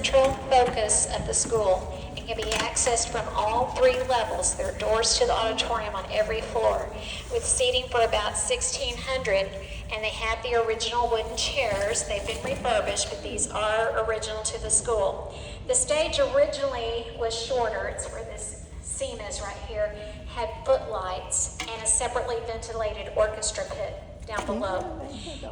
central focus of the school and can be accessed from all three levels. There are doors to the auditorium on every floor, with seating for about 1,600, and they have the original wooden chairs. They've been refurbished, but these are original to the school. The stage originally was shorter. It's where this seam is right here, had footlights and a separately ventilated orchestra pit down below.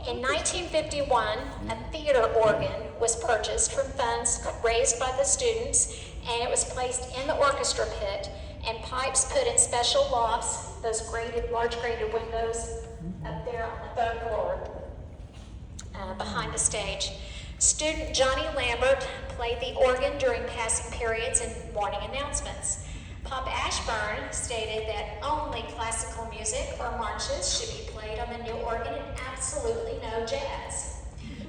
In 1951, a theater organ was purchased from funds raised by the students, and it was placed in the orchestra pit, and pipes put in special lofts, those large grated windows up there on the third floor behind the stage. Student Johnny Lambert played the organ during passing periods and morning announcements. Pop Ashburn stated that only classical music or marches should be played on the new organ and absolutely no jazz.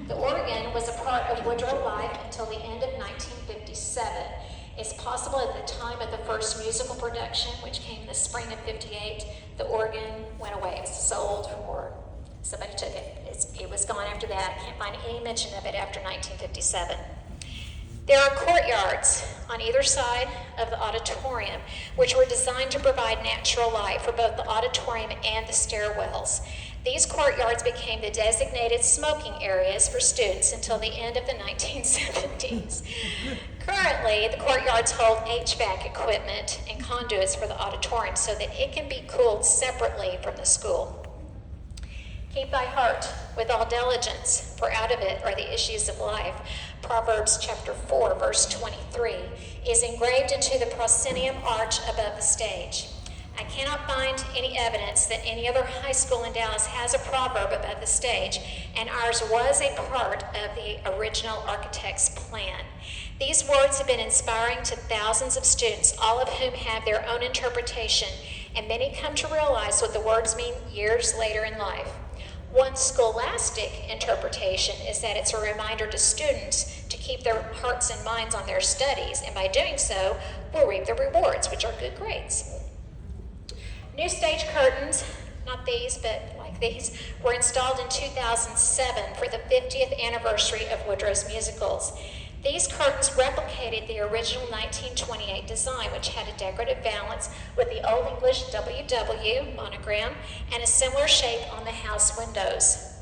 The organ was a part of Woodrow life until the end of 1957. It's possible at the time of the first musical production, which came in the spring of '58, the organ went away. It was sold or somebody took it. It was gone after that. I can't find any mention of it after 1957. There are courtyards on either side of the auditorium, which were designed to provide natural light for both the auditorium and the stairwells. These courtyards became the designated smoking areas for students until the end of the 1970s. Currently, the courtyards hold HVAC equipment and conduits for the auditorium so that it can be cooled separately from the school. Keep thy heart with all diligence, for out of it are the issues of life. Proverbs chapter 4, verse 23 is engraved into the proscenium arch above the stage. I cannot find any evidence that any other high school in Dallas has a proverb above the stage, and ours was a part of the original architect's plan. These words have been inspiring to thousands of students, all of whom have their own interpretation, and many come to realize what the words mean years later in life. One scholastic interpretation is that it's a reminder to students to keep their hearts and minds on their studies, and by doing so, will reap the rewards, which are good grades. New stage curtains, not these, but like these, were installed in 2007 for the 50th anniversary of Woodrow's musicals. These curtains replicated the original 1928 design, which had a decorative valance with the Old English WW monogram and a similar shape on the house windows.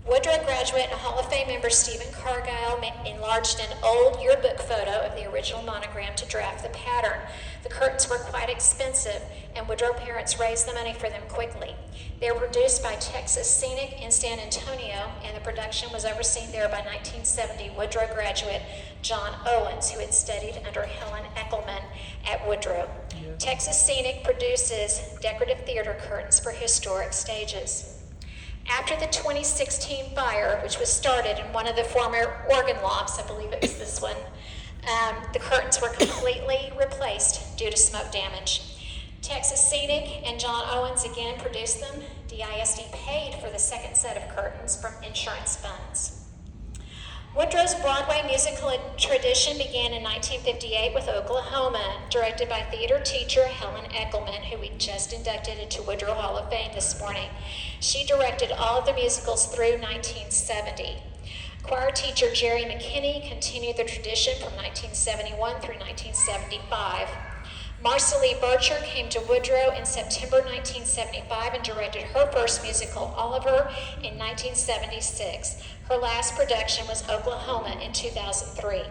Woodrow graduate and Hall of Fame member Stephen Cargile enlarged an old yearbook photo of the original monogram to draft the pattern. The curtains were quite expensive, and Woodrow parents raised the money for them quickly. They were produced by Texas Scenic in San Antonio, and the production was overseen there by 1970 Woodrow graduate John Owens, who had studied under Helen Eckelman at Woodrow. Yeah. Texas Scenic produces decorative theater curtains for historic stages. After the 2016 fire, which was started in one of the former organ lofts, I believe it was this one, the curtains were completely replaced due to smoke damage. Texas Scenic and John Owens again produced them. DISD paid for the second set of curtains from insurance funds. Woodrow's Broadway musical tradition began in 1958 with Oklahoma, directed by theater teacher Helen Eckelman, who we just inducted into Woodrow Hall of Fame this morning. She directed all of the musicals through 1970. Choir teacher Jerry McKinney continued the tradition from 1971 through 1975. Marcelie Bircher came to Woodrow in September 1975 and directed her first musical, Oliver, in 1976. Her last production was Oklahoma in 2003.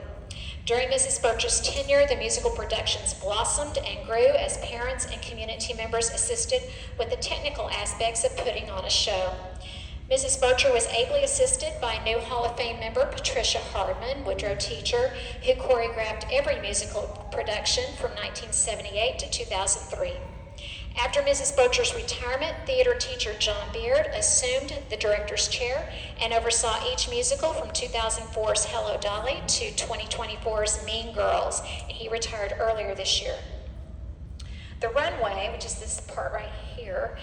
During Mrs. Bircher's tenure, the musical productions blossomed and grew as parents and community members assisted with the technical aspects of putting on a show. Mrs. Bircher was ably assisted by new Hall of Fame member Patricia Hardman, Woodrow teacher, who choreographed every musical production from 1978 to 2003. After Mrs. Bircher's retirement, theater teacher John Beard assumed the director's chair and oversaw each musical from 2004's Hello Dolly to 2024's Mean Girls, and he retired earlier this year. The runway, which is this part right here,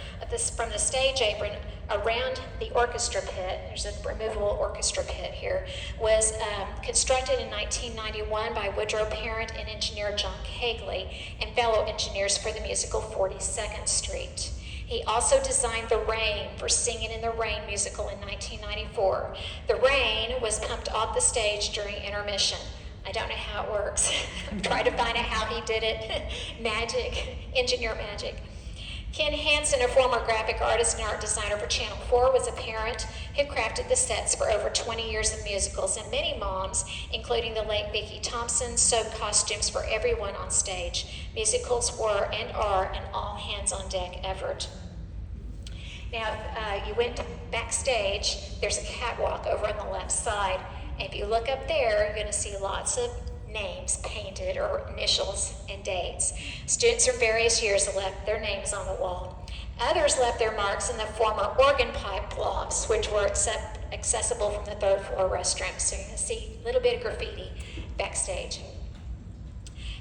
from the stage apron around the orchestra pit, there's a removable orchestra pit here, was constructed in 1991 by Woodrow parent and engineer John Cagley and fellow engineers for the musical 42nd Street. He also designed The Rain for Singing in the Rain musical in 1994. The rain was pumped off the stage during intermission. I don't know how it works. I'm trying to find out how he did it. Magic, engineer magic. Ken Hansen, a former graphic artist and art designer for Channel 4, was a parent who crafted the sets for over 20 years of musicals, and many moms, including the late Vicki Thompson, sewed costumes for everyone on stage. Musicals were and are an all-hands-on-deck effort. Now, you went backstage, there's a catwalk over on the left side, and if you look up there, you're going to see lots of names painted, or initials and dates. Students from various years left their names on the wall. Others left their marks in the former organ pipe lofts, which were accessible from the third floor restrooms. So you can see a little bit of graffiti backstage.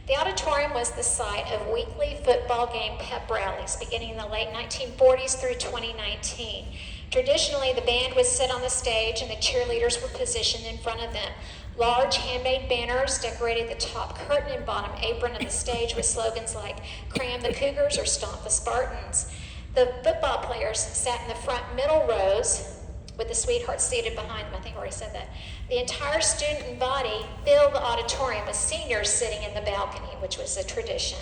The auditorium was the site of weekly football game pep rallies beginning in the late 1940s through 2019. Traditionally, the band would sit on the stage and the cheerleaders were positioned in front of them. Large handmade banners decorated the top curtain and bottom apron of the stage with slogans like "Cram the Cougars" or "Stomp the Spartans." The football players sat in the front middle rows with the sweethearts seated behind them. I think I already said that. The entire student body filled the auditorium with seniors sitting in the balcony, which was a tradition.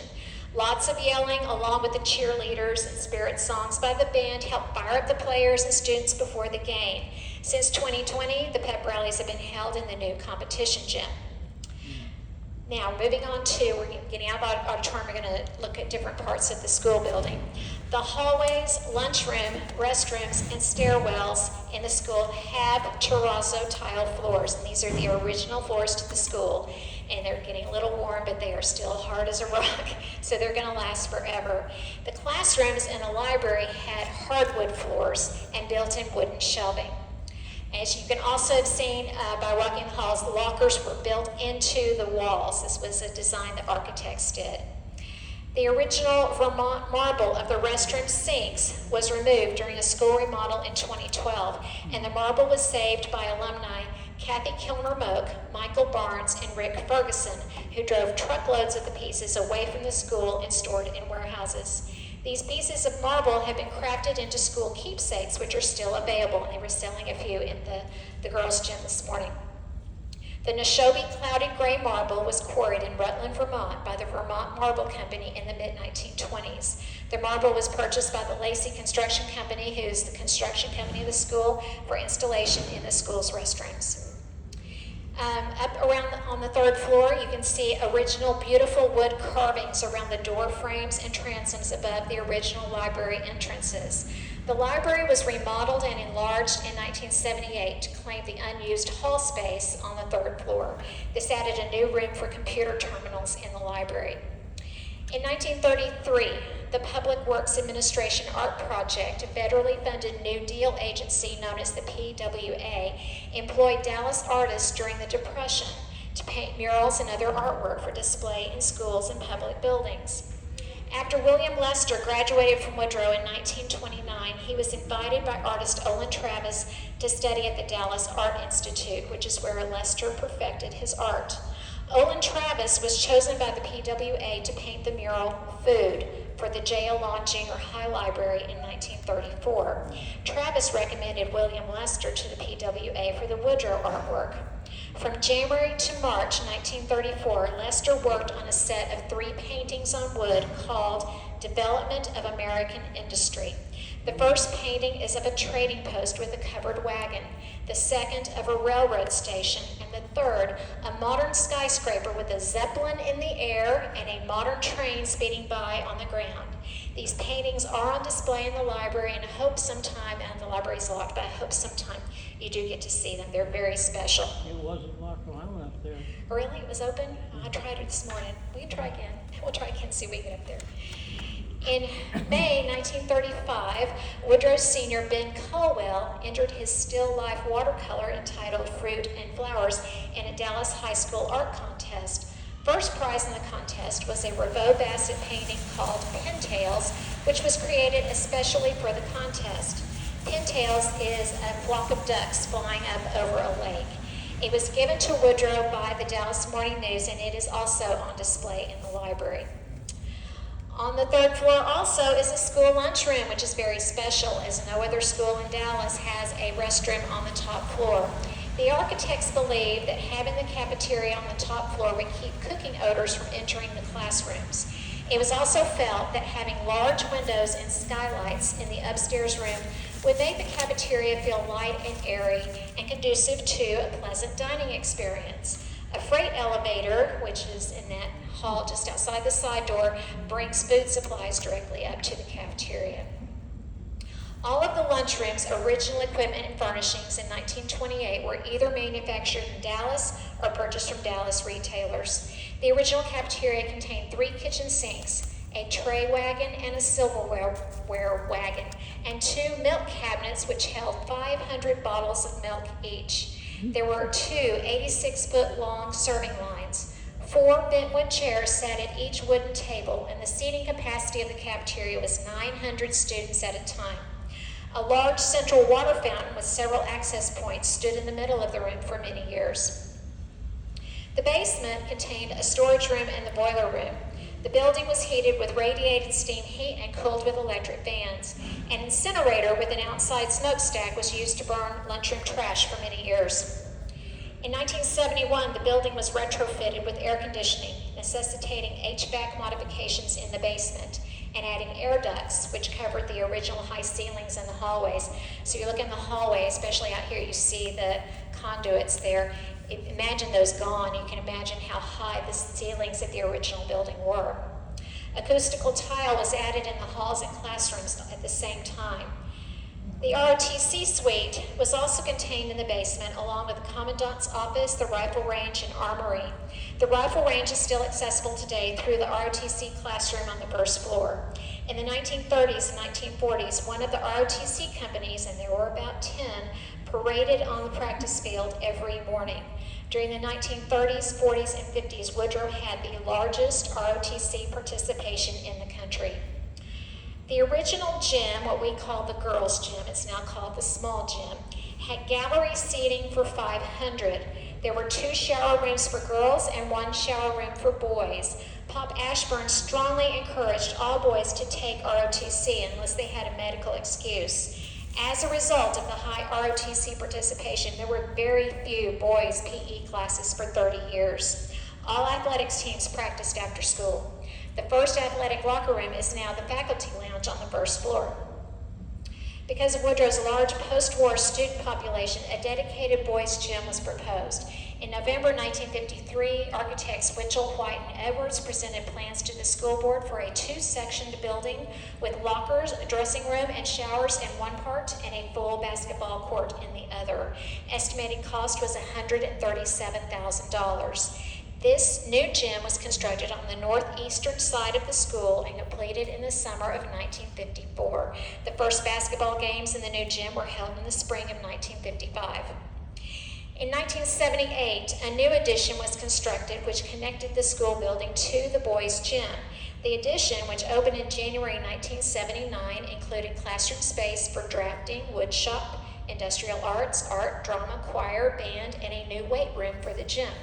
Lots of yelling along with the cheerleaders and spirit songs by the band helped fire up the players and students before the game. Since 2020, the pep rallies have been held in the new competition gym. Now, moving on to, we're getting out of the auditorium, we're going to look at different parts of the school building. The hallways, lunchroom, restrooms, and stairwells in the school have terrazzo tile floors, and these are the original floors to the school. And they're getting a little worn, but they are still hard as a rock, so they're going to last forever. The classrooms in the library had hardwood floors and built-in wooden shelving. As you can also have seen by walking the halls, the lockers were built into the walls. This was a design that architects did. The original Vermont marble of the restroom sinks was removed during a school remodel in 2012, and the marble was saved by alumni Kathy Kilmer-Moak, Michael Barnes, and Rick Ferguson, who drove truckloads of the pieces away from the school and stored in warehouses. These pieces of marble have been crafted into school keepsakes, which are still available, and they were selling a few in the girls' gym this morning. The Neshobe Clouded Gray Marble was quarried in Rutland, Vermont by the Vermont Marble Company in the mid-1920s. The marble was purchased by the Lacey Construction Company, who's the construction company of the school, for installation in the school's restrooms. Up around on the third floor, you can see original beautiful wood carvings around the door frames and transoms above the original library entrances. The library was remodeled and enlarged in 1978 to claim the unused hall space on the third floor. This added a new room for computer terminals in the library. In 1933, the Public Works Administration Art Project, a federally funded New Deal agency known as the PWA, employed Dallas artists during the Depression to paint murals and other artwork for display in schools and public buildings. After William Lester graduated from Woodrow in 1929, he was invited by artist Olin Travis to study at the Dallas Art Institute, which is where Lester perfected his art. Olin Travis was chosen by the PWA to paint the mural "Food" for the J.L. Law Junior High Library in 1934. Travis recommended William Lester to the PWA for the Woodrow artwork. From January to March 1934, Lester worked on a set of 3 paintings on wood called "Development of American Industry." The first painting is of a trading post with a covered wagon, the second of a railroad station, and the third, a modern skyscraper with a zeppelin in the air and a modern train speeding by on the ground. These paintings are on display in the library, and I hope sometime, and the library's locked, but I hope sometime you do get to see them. They're very special. It wasn't locked when I went up there. Really? It was open? I tried it this morning. We can try again. We'll try again, see if we can get up there. In May 1935, Woodrow Sr. Ben Colwell entered his still life watercolor entitled "Fruit and Flowers" in a Dallas High School art contest. First prize in the contest was a Revaux Bassett painting called "Pintails," which was created especially for the contest. Pintails is a flock of ducks flying up over a lake. It was given to Woodrow by the Dallas Morning News, and it is also on display in the library. On the third floor also is a school lunchroom, which is very special, as no other school in Dallas has a restroom on the top floor. The architects believed that having the cafeteria on the top floor would keep cooking odors from entering the classrooms. It was also felt that having large windows and skylights in the upstairs room would make the cafeteria feel light and airy and conducive to a pleasant dining experience. A freight elevator, which is in that hall just outside the side door, brings food supplies directly up to the cafeteria. All of the lunchroom's original equipment and furnishings in 1928 were either manufactured in Dallas or purchased from Dallas retailers. The original cafeteria contained 3 kitchen sinks, a tray wagon and a silverware wagon, and 2 milk cabinets which held 500 bottles of milk each. There were 2 86-foot-long serving lines. 4 bentwood chairs sat at each wooden table, and the seating capacity of the cafeteria was 900 students at a time. A large central water fountain with several access points stood in the middle of the room for many years. The basement contained a storage room and the boiler room. The building was heated with radiated steam heat and cooled with electric fans. An incinerator with an outside smokestack was used to burn lunchroom trash for many years. In 1971, the building was retrofitted with air conditioning, necessitating HVAC modifications in the basement and adding air ducts, which covered the original high ceilings in the hallways. So you look in the hallway, especially out here, you see the conduits there. Imagine those gone. You can imagine how high the ceilings of the original building were. Acoustical tile was added in the halls and classrooms at the same time. The ROTC suite was also contained in the basement, along with the commandant's office, the rifle range, and armory. The rifle range is still accessible today through the ROTC classroom on the first floor. In the 1930s and 1940s, one of the ROTC companies, and there were about 10, paraded on the practice field every morning. During the 1930s, 40s, and 50s, Woodrow had the largest ROTC participation in the country. The original gym, what we call the girls' gym, it's now called the small gym, had gallery seating for 500. There were 2 shower rooms for girls and 1 shower room for boys. Pop Ashburn strongly encouraged all boys to take ROTC unless they had a medical excuse. As a result of the high ROTC participation, there were very few boys' PE classes for 30 years. All athletics teams practiced after school. The first athletic locker room is now the faculty lounge on the first floor. Because of Woodrow's large post-war student population, a dedicated boys' gym was proposed. In November 1953, architects Winchell, White, and Edwards presented plans to the school board for a 2-sectioned building with lockers, a dressing room, and showers in one part and a full basketball court in the other. Estimated cost was $137,000. This new gym was constructed on the northeastern side of the school and completed in the summer of 1954. The first basketball games in the new gym were held in the spring of 1955. In 1978, a new addition was constructed which connected the school building to the boys' gym. The addition, which opened in January 1979, included classroom space for drafting, wood shop, industrial arts, art, drama, choir, band, and a new weight room for the gym.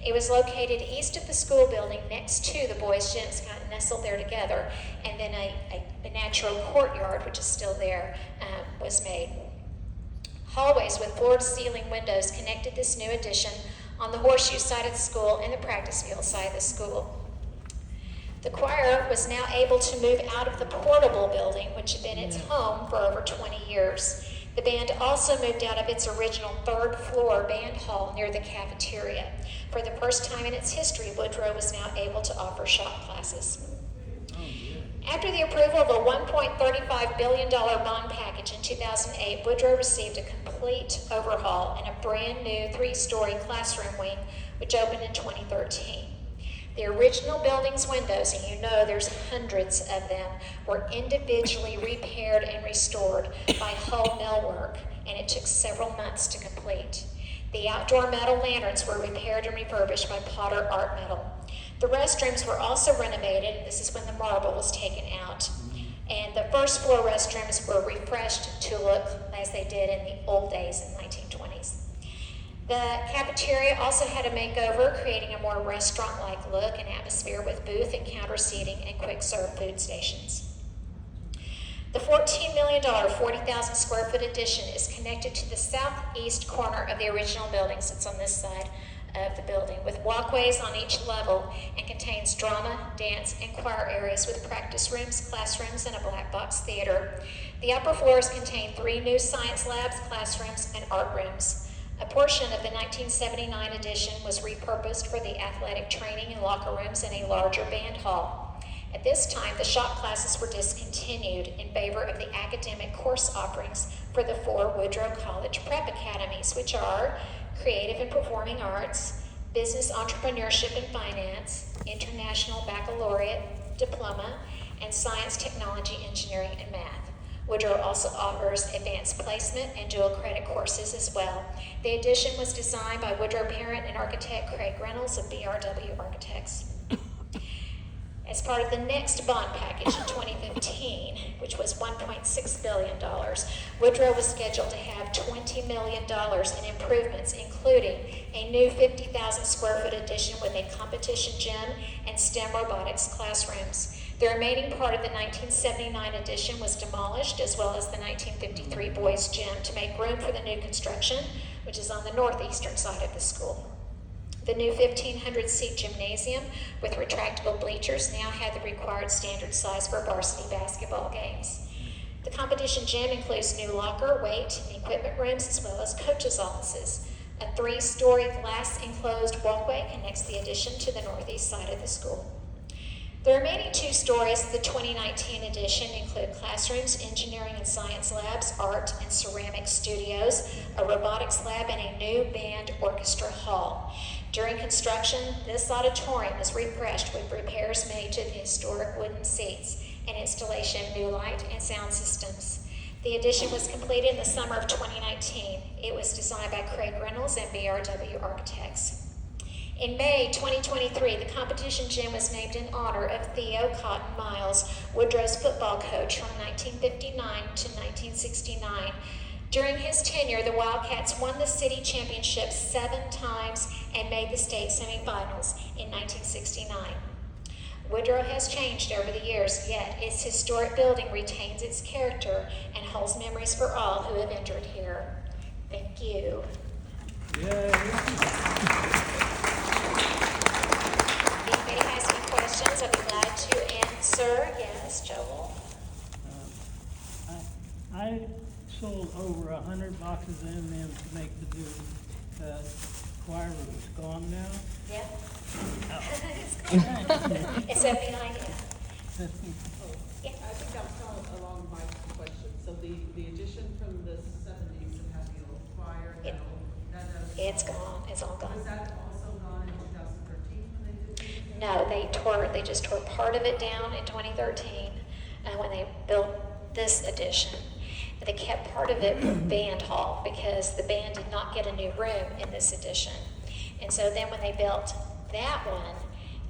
It was located east of the school building next to the boys' gym. It's kind of nestled there together. And then a natural courtyard, which is still there, was made. Hallways with floor-to-ceiling windows connected this new addition on the horseshoe side of the school and the practice field side of the school. The choir was now able to move out of the portable building, which had been its home for over 20 years. The band also moved out of its original third-floor band hall near the cafeteria. For the first time in its history, Woodrow was now able to offer shop classes. After the approval of a $1.35 billion bond package in 2008, Woodrow received a complete overhaul and a brand new 3-story classroom wing, which opened in 2013. The original building's windows, and you know there's hundreds of them, were individually repaired and restored by hull millwork, and it took several months to complete. The outdoor metal lanterns were repaired and refurbished by Potter Art Metal. The restrooms were also renovated. This is when the marble was taken out. And the first floor restrooms were refreshed to look as they did in the old days in the 1920s. The cafeteria also had a makeover, creating a more restaurant-like look and atmosphere with booth and counter seating and quick-serve food stations. The $14 million, 40,000 square foot addition is connected to the southeast corner of the original buildings. It's on this side of the building, with walkways on each level, and contains drama, dance, and choir areas with practice rooms, classrooms, and a black box theater. The upper floors contain 3 new science labs, classrooms, and art rooms. A portion of the 1979 addition was repurposed for the athletic training and locker rooms and a larger band hall. At this time, the shop classes were discontinued in favor of the academic course offerings for the 4 Woodrow College prep academies, which are Creative and Performing Arts, Business Entrepreneurship and Finance, International Baccalaureate Diploma, and Science, Technology, Engineering, and Math. Woodrow also offers advanced placement and dual credit courses as well. The addition was designed by Woodrow parent and architect Craig Reynolds of BRW Architects. As part of the next bond package in 2015, which was $1.6 billion, Woodrow was scheduled to have $20 million in improvements, including a new 50,000 square foot addition with a competition gym and STEM robotics classrooms. The remaining part of the 1979 addition was demolished, as well as the 1953 boys' gym, to make room for the new construction, which is on the northeastern side of the school. The new 1,500-seat gymnasium with retractable bleachers now had the required standard size for varsity basketball games. The competition gym includes new locker, weight, and equipment rooms, as well as coaches' offices. A 3-story glass-enclosed walkway connects the addition to the northeast side of the school. The remaining 2 stories of the 2019 edition include classrooms, engineering and science labs, art and ceramic studios, a robotics lab, and a new band orchestra hall. During construction, this auditorium was refreshed with repairs made to the historic wooden seats and installation of new light and sound systems. The addition was completed in the summer of 2019. It was designed by Craig Reynolds and BRW Architects. In May 2023, the competition gym was named in honor of Theo Cotton Miles, Woodrow's football coach from 1959 to 1969. During his tenure, the Wildcats won the city championship 7 times and made the state semifinals in 1969. Woodrow has changed over the years, yet its historic building retains its character and holds memories for all who have entered here. Thank you. I'll be glad to answer. Yes, Joel. I sold over 100 boxes of M&Ms to make the new choir room. It's gone now. Yeah. Oh. It's gone. It's up behind you. Yeah. I think I'm following along my question. So the addition from the 70s that had the old choir, It's gone. It's all gone. Was that also gone in 2013 when they did it? No, they just tore part of it down in 2013 when they built this addition. They kept part of it for band hall because the band did not get a new room in this addition. And so then when they built that one,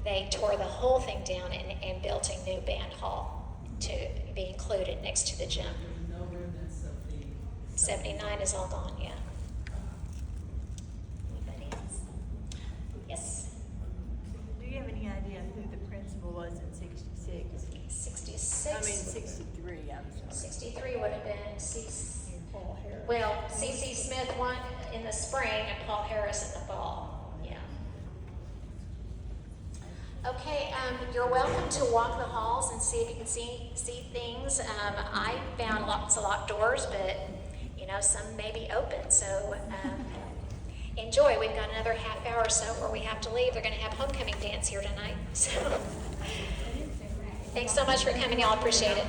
they tore the whole thing down and built a new band hall to be included next to the gym. There's no remnants of the 79 is all gone, yeah. Anybody else? Yes. Do you have any idea who the principal was in 66? 66. I mean 63, I'm sorry. 63 would have been Paul Harris. well, C.C. Smith won in the spring and Paul Harris in the fall. Yeah. Okay, you're welcome to walk the halls and see if you can see things. I found lots of locked doors, but some may be open. So enjoy. We've got another half hour or so where we have to leave. They're going to have homecoming dance here tonight. So thanks so much for coming. Y'all appreciate it.